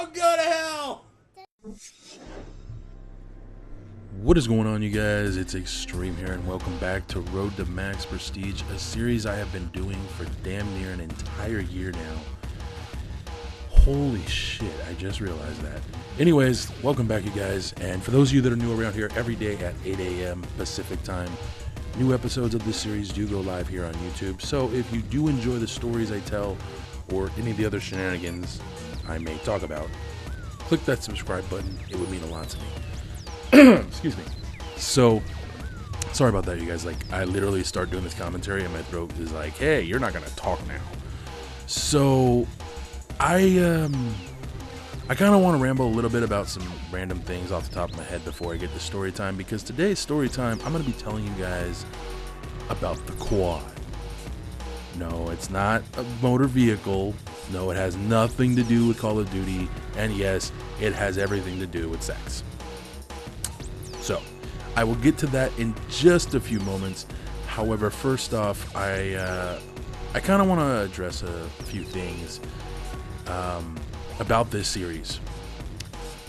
Go to hell! What is going on, you guys? It's Extreme here, and welcome back to Road to Max Prestige, a series I have been doing for damn near an entire year now. Holy shit, I just realized that. Anyways, welcome back, you guys, and for those of you that are new around here, every day at 8 a.m. Pacific time, new episodes of this series do go live here on YouTube. So if you do enjoy the stories I tell, or any of the other shenanigans I may talk about, click that subscribe button. It would mean a lot to me. Excuse me. So, sorry about that, you guys. Like, I literally start doing this commentary and my throat is like, hey, you're not gonna talk now. So, I kind of want to ramble a little bit about some random things off the top of my head before I get to story time, because today's story time, I'm going to be telling you guys about the quad. No, it's not a motor vehicle. No, it has nothing to do with Call of Duty. And yes, it has everything to do with sex. So, I will get to that in just a few moments. However, first off, I kind of want to address a few things about this series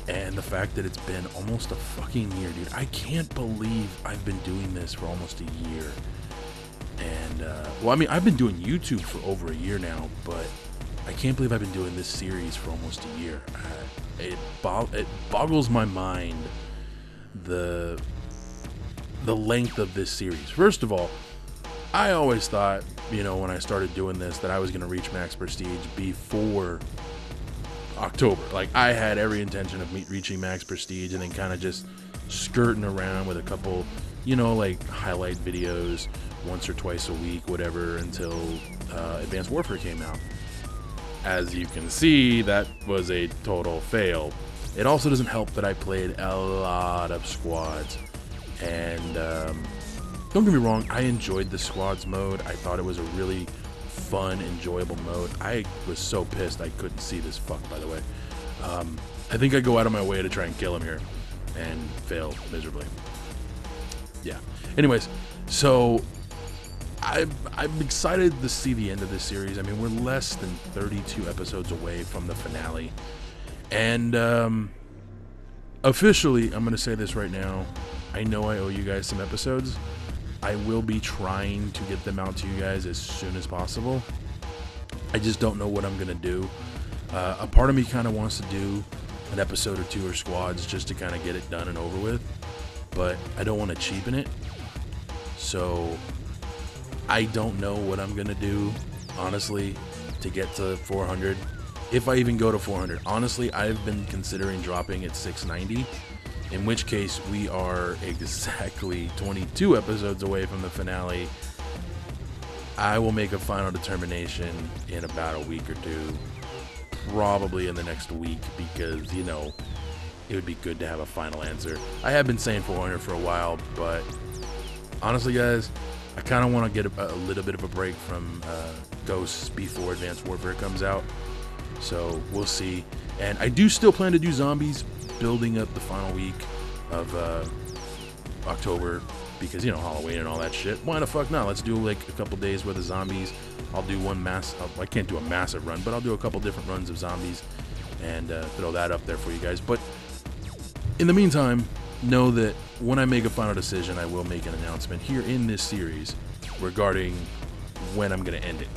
and the fact that it's been almost a fucking year, dude. I can't believe I've been doing this for almost a year. And well, I mean, I've been doing YouTube for over a year now, but I can't believe I've been doing this series for almost a year. It boggles my mind the length of this series. First of all, I always thought, you know, when I started doing this, that I was going to reach max prestige before October. Like, I had every intention of reaching max prestige and then kind of just skirting around with a couple, you know, like highlight videos once or twice a week, whatever, until Advanced Warfare came out. As you can see, that was a total fail. It also doesn't help that I played a lot of squads, and don't get me wrong, I enjoyed the squads mode. I thought it was a really fun, enjoyable mode. I was so pissed I couldn't see this fuck, by the way. I think I go out of my way to try and kill him here and fail miserably. Yeah. Anyways, so I'm excited to see the end of this series. I mean, we're less than 32 episodes away from the finale. And officially, I'm going to say this right now. I know I owe you guys some episodes. I will be trying to get them out to you guys as soon as possible. I just don't know what I'm going to do. A part of me kind of wants to do an episode or two or squads just to kind of get it done and over with. But I don't want to cheapen it. So I don't know what I'm going to do, honestly, to get to 400. If I even go to 400. Honestly, I've been considering dropping at 690. In which case, we are exactly 22 episodes away from the finale. I will make a final determination in about a week or two. Probably in the next week, because, you know, it would be good to have a final answer. I have been saying 400 for a while, but honestly, guys, I kind of want to get a little bit of a break from Ghosts before Advanced Warfare comes out. So, we'll see. And I do still plan to do zombies, building up the final week of October, because, you know, Halloween and all that shit. Why the fuck not? Let's do like a couple days worth of zombies. I'll do one I can't do a massive run, but I'll do a couple different runs of zombies and throw that up there for you guys. But in the meantime, know that when I make a final decision, I will make an announcement here in this series regarding when I'm going to end it.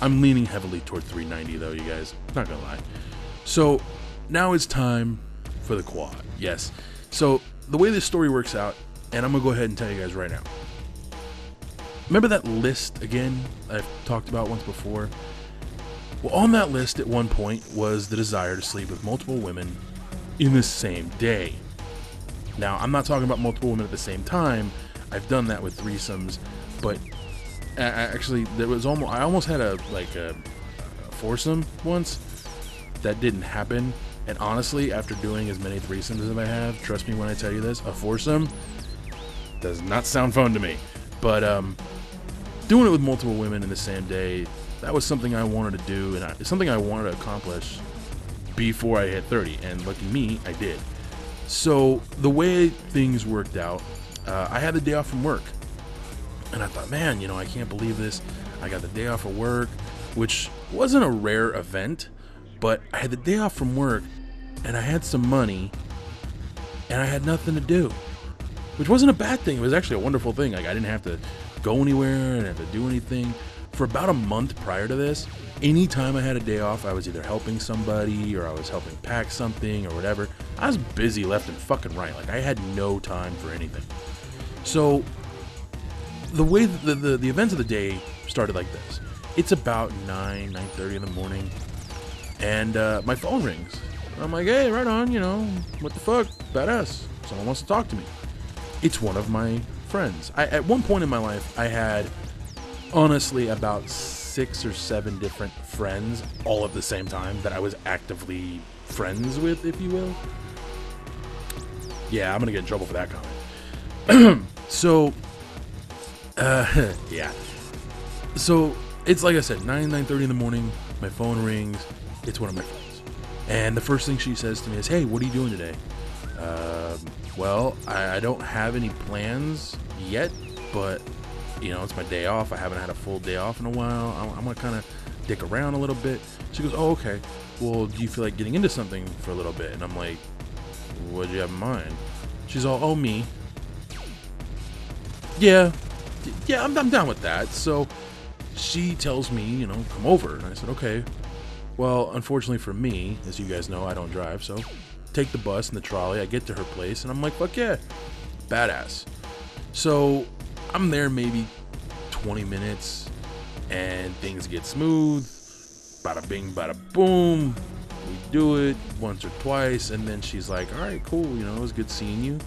I'm leaning heavily toward 390 though, you guys. Not gonna lie. So now it's time for the quad. Yes. So the way this story works out, and I'm gonna go ahead and tell you guys right now. Remember that list again I've talked about once before? Well, on that list at one point was the desire to sleep with multiple women in the same day. Now, I'm not talking about multiple women at the same time. I've done that with threesomes, but actually, I almost had a foursome once. That didn't happen. And honestly, after doing as many threesomes as I have, trust me when I tell you this, a foursome does not sound fun to me. But doing it with multiple women in the same day, that was something I wanted to do, and it's something I wanted to accomplish before I hit 30. And lucky me, I did. So the way things worked out, I had the day off from work. And I thought, man, you know, I can't believe this. I got the day off of work, which wasn't a rare event, But I had the day off from work, and I had some money, and I had nothing to do, which wasn't a bad thing. It was actually a wonderful thing. Like, I didn't have to go anywhere, I didn't have to do anything. For about a month prior to this, anytime I had a day off, I was either helping somebody or I was helping pack something or whatever. I was busy left and fucking right. Like, I had no time for anything. So the way the events of the day started like this. It's about 9:30 in the morning, and my phone rings. I'm like, hey, right on, you know, what the fuck, badass, someone wants to talk to me. It's one of my friends. At one point in my life, I had, honestly, about 6 or 7 different friends all at the same time that I was actively friends with, if you will. Yeah, I'm gonna get in trouble for that comment. So, yeah. So, it's like I said, 9:30 in the morning, my phone rings, it's one of my friends. And the first thing she says to me is, hey, what are you doing today? Well, I don't have any plans yet, but, you know, it's my day off. I haven't had a full day off in a while. I'm going to kind of dick around a little bit. She goes, oh, okay. Well, do you feel like getting into something for a little bit? And I'm like, what do you have in mind? She's all, oh, me. Yeah, I'm down with that. So she tells me, you know, come over. And I said, okay. Well, unfortunately for me, as you guys know, I don't drive, so take the bus and the trolley. I get to her place, and I'm like, fuck yeah, badass. So I'm there maybe 20 minutes, and things get smooth. Bada bing, bada boom. We do it once or twice, and then she's like, all right, cool, you know, it was good seeing you,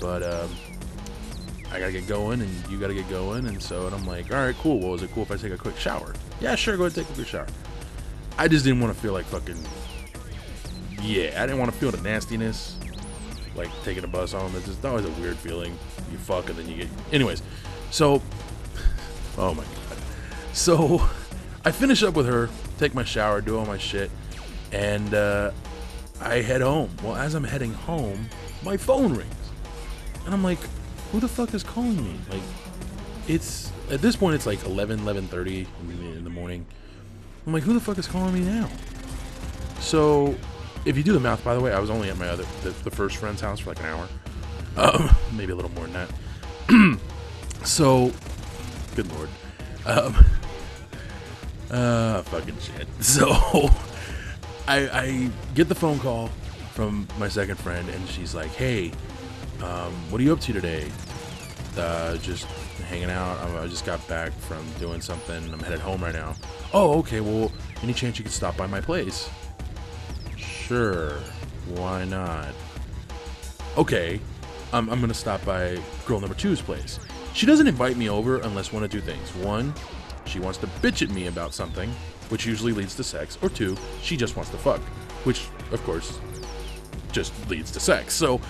but I gotta get going, and you gotta get going, and I'm like, all right, cool. Well, is it cool if I take a quick shower? Yeah, sure, go ahead and take a quick shower. I just didn't want to feel like fucking, yeah, I didn't want to feel the nastiness, like taking a bus home. It's just always a weird feeling. You fuck and then you get, anyways, so, oh my God. So I finish up with her, take my shower, do all my shit, and I head home. Well, as I'm heading home, my phone rings, and I'm like, who the fuck is calling me? Like, it's, at this point, it's like 11:30 in the morning. I'm like, who the fuck is calling me now? So, if you do the math, by the way, I was only at my the first friend's house for like an hour. Maybe a little more than that. So, good lord. Fucking shit. So, I get the phone call from my second friend, and she's like, hey, what are you up to today? Just hanging out. I just got back from doing something. I'm headed home right now. Oh, okay. Well, any chance you could stop by my place? Sure. Why not? Okay. I'm gonna stop by girl number 2's place. She doesn't invite me over unless one of two things. One, she wants to bitch at me about something, which usually leads to sex. Or two, she just wants to fuck, which, of course, just leads to sex. So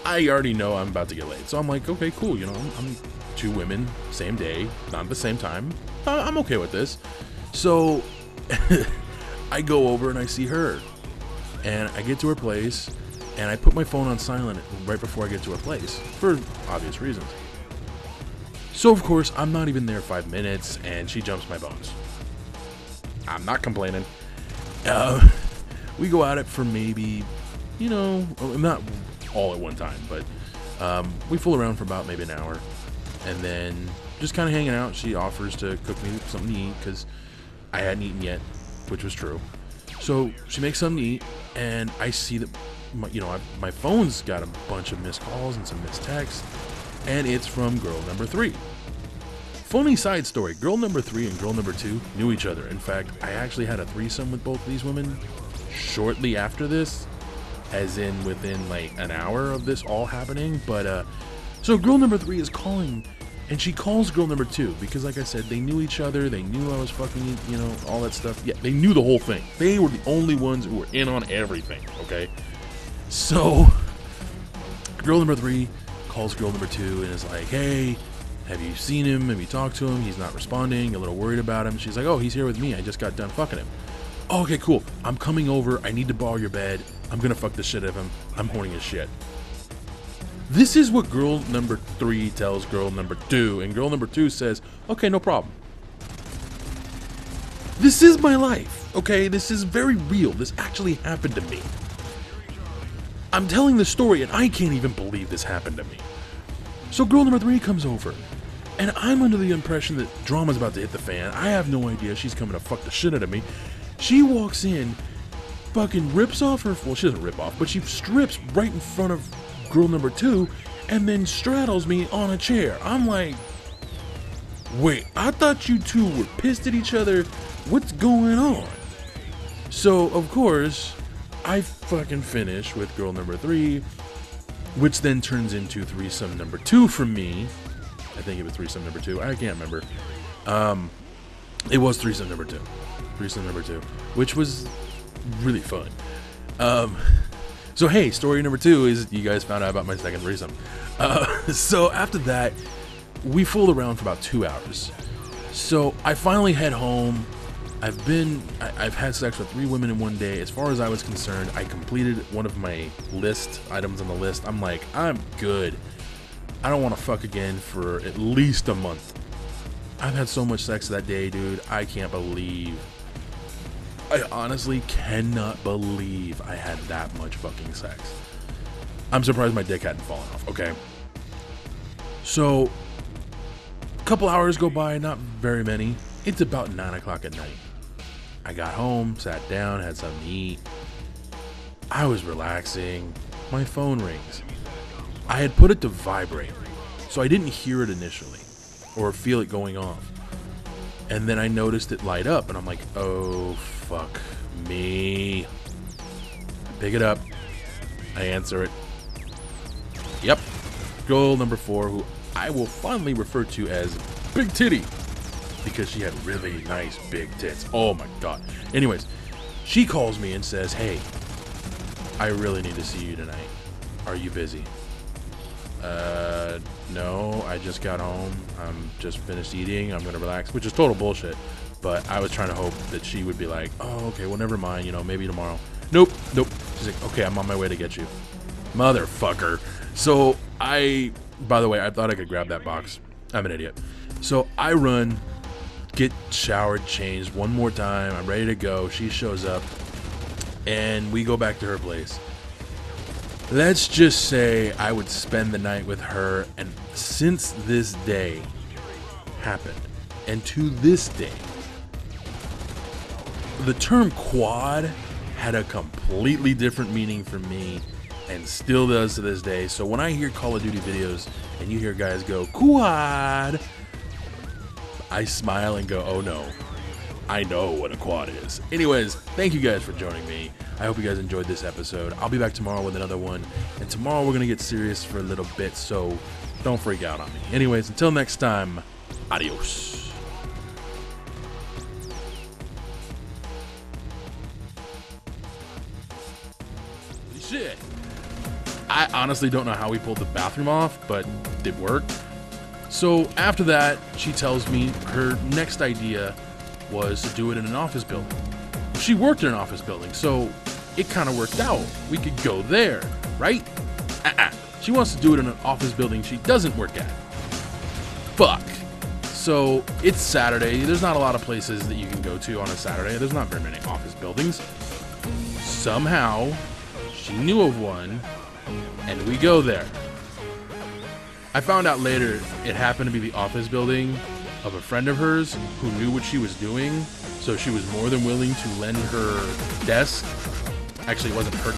I already know I'm about to get laid. So I'm like, okay, cool. You know, I'm 2 women, same day, not at the same time. I'm okay with this. So I go over and I see her, and I get to her place, and I put my phone on silent right before I get to her place for obvious reasons. So of course I'm not even there 5 minutes, and she jumps my bones. I'm not complaining. We go at it for maybe, you know, not all at one time, but we fool around for about maybe an hour, and then just kind of hanging out. She offers to cook me something to eat because I hadn't eaten yet, which was true. So she makes something to eat, and I see that my phone's got a bunch of missed calls and some missed texts, and it's from girl number 3. Funny side story, girl number 3 and girl number 2 knew each other. In fact, I actually had a threesome with both of these women shortly after this, as in within like an hour of this all happening. But so girl number 3 is calling, and she calls girl number 2 because, like I said, they knew each other, they knew I was fucking, you know, all that stuff. Yeah, they knew the whole thing. They were the only ones who were in on everything, okay? So girl number 3 calls girl number 2 and is like, hey, have you seen him? Have you talked to him? He's not responding, a little worried about him. She's like, oh, he's here with me, I just got done fucking him. Oh, okay, cool, I'm coming over, I need to borrow your bed, I'm gonna fuck the shit out of him, I'm horny as shit. This is what girl number 3 tells girl number 2, and girl number 2 says, okay, no problem. This is my life, okay? This is very real. This actually happened to me. I'm telling the story and I can't even believe this happened to me. So girl number 3 comes over and I'm under the impression that drama's about to hit the fan. I have no idea she's coming to fuck the shit out of me. She walks in, fucking rips off her, well, she doesn't rip off, but she strips right in front of girl number 2 and then straddles me on a chair. I'm like, wait, I thought you two were pissed at each other. What's going on? So, of course, I fucking finish with girl number 3, which then turns into threesome number 2 for me. I think it was threesome number 2. I can't remember. It was threesome number 2. Threesome number 2, which was really fun. So hey, story number 2 is you guys found out about my second threesome. So after that, we fooled around for about 2 hours. So I finally head home. I've had sex with 3 women in one day. As far as I was concerned, I completed one of my items on the list. I'm like, I'm good. I don't want to fuck again for at least a month. I've had so much sex that day, dude. I honestly cannot believe I had that much fucking sex. I'm surprised my dick hadn't fallen off, okay? So, a couple hours go by, not very many. It's about 9 o'clock at night. I got home, sat down, had something to eat. I was relaxing. My phone rings. I had put it to vibrate, so I didn't hear it initially or feel it going off. And then I noticed it light up, and I'm like, oh, fuck me. I pick it up. I answer it. Yep. Girl number 4, who I will fondly refer to as Big Titty, because she had really nice big tits. Oh my god. Anyways, she calls me and says, hey, I really need to see you tonight. Are you busy? No, I just got home. I'm just finished eating. I'm gonna relax, which is total bullshit. But I was trying to hope that she would be like, oh, okay, well, never mind, you know, maybe tomorrow. Nope. She's like, okay, I'm on my way to get you. Motherfucker. So by the way, I thought I could grab that box. I'm an idiot. So I run, get showered, changed one more time. I'm ready to go. She shows up and we go back to her place. Let's just say I would spend the night with her, and since this day happened, and to this day, the term quad had a completely different meaning for me and still does to this day. So when I hear Call of Duty videos and you hear guys go quad, I smile and go, oh no, I know what a quad is. Anyways, thank you guys for joining me. I hope you guys enjoyed this episode. I'll be back tomorrow with another one. And tomorrow we're going to get serious for a little bit, so don't freak out on me. Anyways, until next time, adios. Shit. I honestly don't know how we pulled the bathroom off, but it worked. So after that, she tells me her next idea was to do it in an office building. She worked in an office building, so it kind of worked out. We could go there, right? She wants to do it in an office building she doesn't work at. Fuck. So it's Saturday. There's not a lot of places that you can go to on a Saturday. There's not very many office buildings. Somehow, she knew of one, and we go there. I found out later it happened to be the office building of a friend of hers who knew what she was doing, so she was more than willing to lend her desk. Actually, it wasn't her